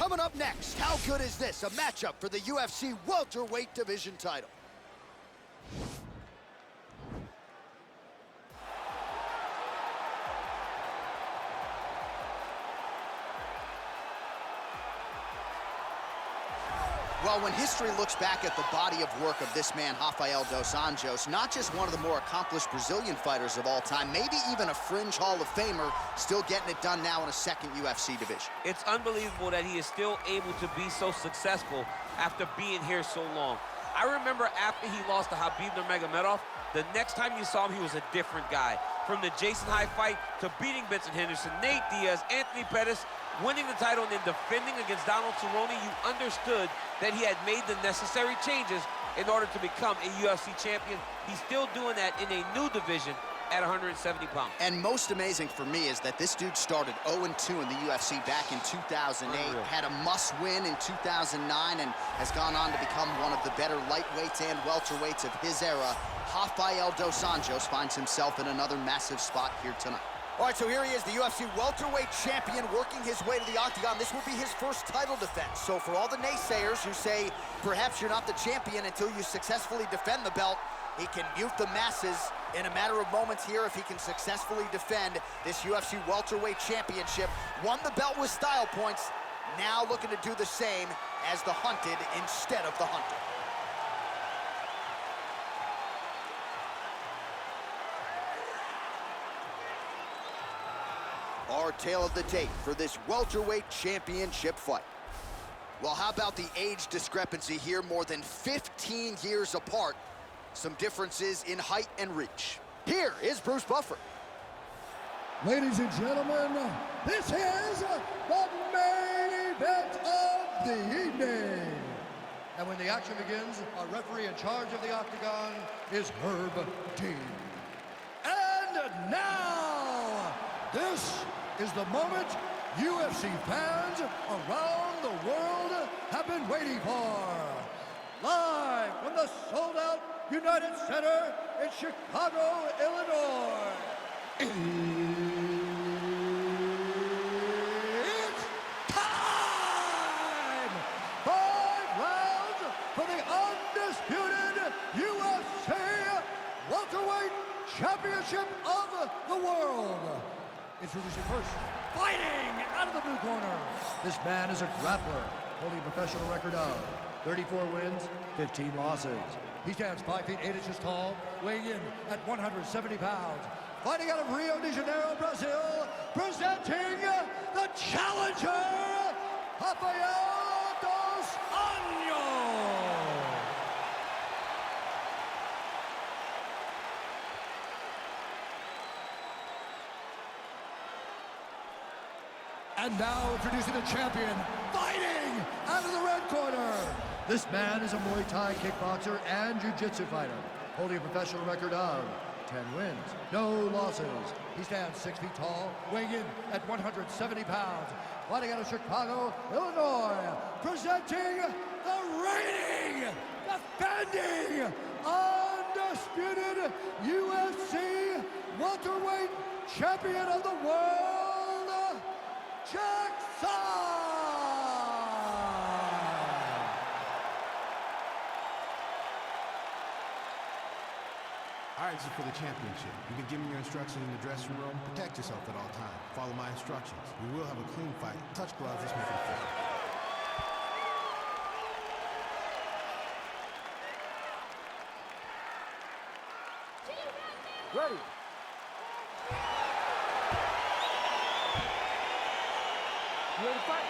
Coming up next, how good is this? A matchup for the UFC welterweight division title. Well, when history looks back at the body of work of this man, Rafael dos Anjos, not just one of the more accomplished Brazilian fighters of all time, maybe even a fringe Hall of Famer, still getting it done now in a second UFC division. It's unbelievable that he is still able to be so successful after being here so long. I remember after he lost to Khabib Nurmagomedov, the next time you saw him, he was a different guy. From the Jason High fight to beating Benson Henderson, Nate Diaz, Anthony Pettis, winning the title and then defending against Donald Cerrone, you understood that he had made the necessary changes in order to become a UFC champion. He's still doing that in a new division at 170 pounds. And most amazing for me is that this dude started 0-2 in the UFC back in 2008, had a must-win in 2009, and has gone on to become one of the better lightweights and welterweights of his era. Rafael dos Anjos finds himself in another massive spot here tonight. All right, so here he is, the UFC welterweight champion, working his way to the octagon. This will be his first title defense. So for all the naysayers who say perhaps you're not the champion until you successfully defend the belt, he can mute the masses in a matter of moments here if he can successfully defend this UFC welterweight championship. Won the belt with style points, now looking to do the same as the hunted instead of the hunter. Our tale of the tape for this welterweight championship fight. Well, how about the age discrepancy here? More than 15 years apart. Some differences in height and reach. Here is Bruce Buffer. Ladies and gentlemen, this is the main event of the evening. And when the action begins, our referee in charge of the octagon is Herb Dean. And now, this is the moment UFC fans around the world have been waiting for. Live from the sold-out United Center in Chicago, Illinois. It's time! 5 rounds for the undisputed UFC welterweight championship of the world. Introducing first, fighting out of the blue corner. This man is a grappler, holding a professional record of 34 wins, 15 losses. He stands 5 feet 8 inches tall, weighing in at 170 pounds. Fighting out of Rio de Janeiro, Brazil, presenting the challenger, Rafael dos Anjos. And now introducing the champion, fighting out of the red corner. This man is a Muay Thai kickboxer and jiu-jitsu fighter, holding a professional record of 10 wins, no losses. He stands 6 feet tall, weighing in at 170 pounds. Fighting out of Chicago, Illinois, presenting the reigning, defending, undisputed UFC welterweight champion of the world, Jackson! All right, this is for the championship. You can give me your instructions in the dressing room. Protect yourself at all times. Follow my instructions. We will have a clean fight. Touch gloves, let's make it fair. Ready. You ready to fight?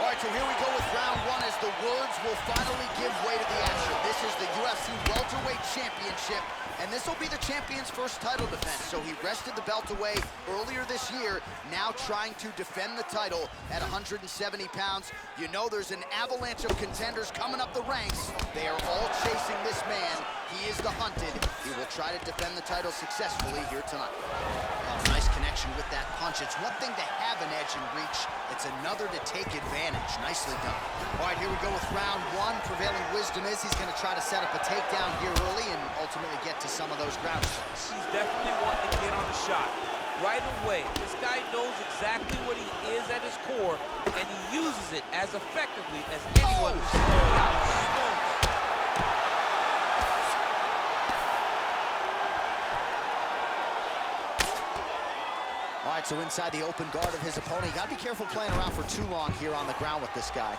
All right, so here we go with round one as the words will finally give way to the action. This is the UFC welterweight championship, and this will be the champion's first title defense. So he wrested the belt away earlier this year, now trying to defend the title at 170 pounds. You know there's an avalanche of contenders coming up the ranks. They are all chasing this man. He is the hunted. He will try to defend the title successfully here tonight. Oh, nice connection with that punch. It's one thing to have an edge and reach. It's another to take advantage. Nicely done. All right, here we go with round one. Prevailing wisdom is he's going to try to set up a takedown here early and ultimately get to some of those ground strikes. He's definitely wanting to get on the shot right away. This guy knows knows exactly what he is at his core, and he uses it as effectively as anyone who's slowed out. All right, so inside the open guard of his opponent, you gotta be careful playing around for too long here on the ground with this guy.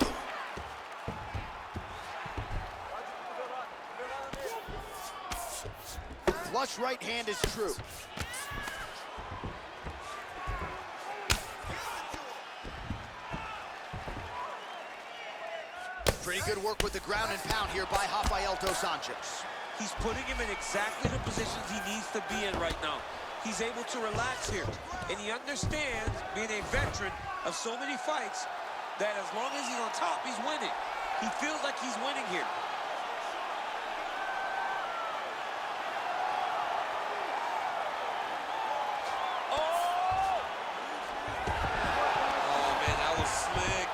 Flush right hand is true. Pretty good work with the ground and pound here by Rafael dos Anjos. He's putting him in exactly the positions he needs to be in right now. He's able to relax here, and he understands, being a veteran of so many fights, that as long as he's on top, he's winning. He feels like he's winning here. Oh, man, that was slick.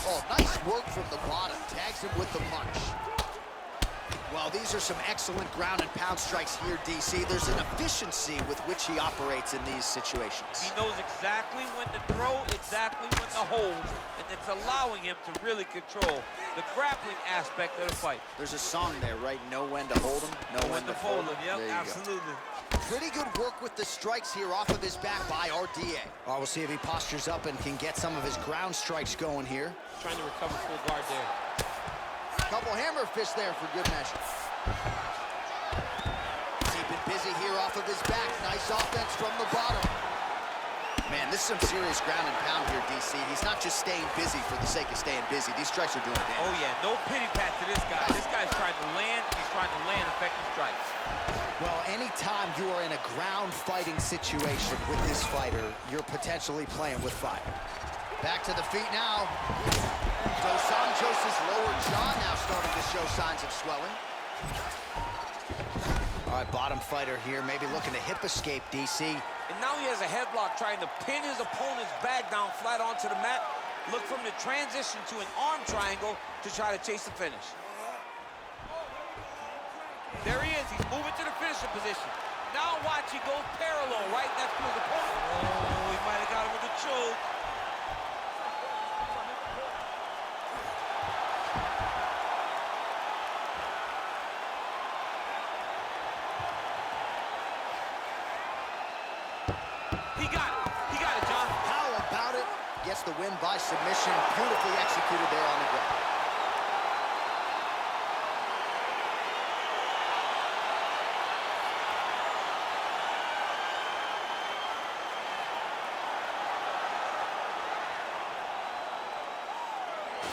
Oh, nice work from the bottom. Tags him with the punch. Well, these are some excellent ground and pound strikes here, DC. There's an efficiency with which he operates in these situations. He knows exactly when to throw, exactly when to hold, and it's allowing him to really control the grappling aspect of the fight. There's a song there, right? Know when to hold him, know when to fold him. Yep, There you absolutely. go. Pretty good work with the strikes here off of his back by RDA. Well, we'll see if he postures up and can get some of his ground strikes going here. Trying to recover full guard there. Couple hammer fists there for good measure. Keeping busy here off of his back. Nice offense from the bottom. Man, this is some serious ground and pound here, DC. He's not just staying busy for the sake of staying busy. These strikes are doing damage. Oh, yeah, no pity pat to this guy. This guy's trying to land. He's trying to land effective strikes. Well, anytime you are in a ground fighting situation with this fighter, you're potentially playing with fire. Back to the feet now. Dos Anjos' lower jaw now starting to show signs of swelling. All right, bottom fighter here, maybe looking to hip escape, DC. And now he has a headlock trying to pin his opponent's back down flat onto the mat. Look from the transition to an arm triangle to try to chase the finish. There he is. He's moving to the finishing position. Now watch, he goes parallel right next to his opponent. Oh, he might have got him with a choke. He got it, John. How about it? Gets the win by submission. Beautifully executed there on the ground.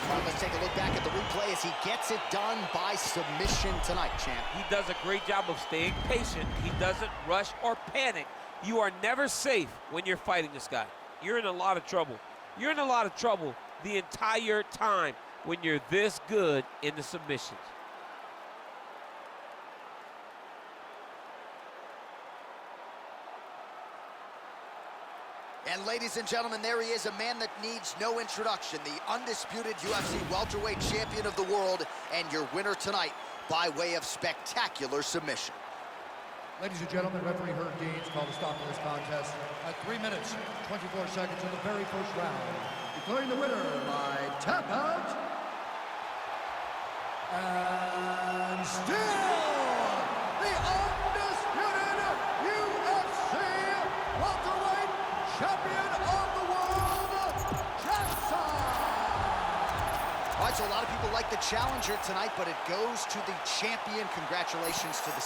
All right, let's take a look back at the replay as he gets it done by submission tonight, champ. He does a great job of staying patient. He doesn't rush or panic. You are never safe when you're fighting this guy. You're in a lot of trouble. You're in a lot of trouble the entire time when you're this good in the submissions. And ladies and gentlemen, there he is, a man that needs no introduction, the undisputed UFC welterweight champion of the world, and your winner tonight by way of spectacular submission. Ladies and gentlemen, referee Herb Deans called a stop to this contest at 3 minutes, 24 seconds in the very first round, declaring the winner by tap out. And still, the undisputed UFC welterweight champion of the world, Jackson. All right, so a lot of people like the challenger tonight, but it goes to the champion. Congratulations to the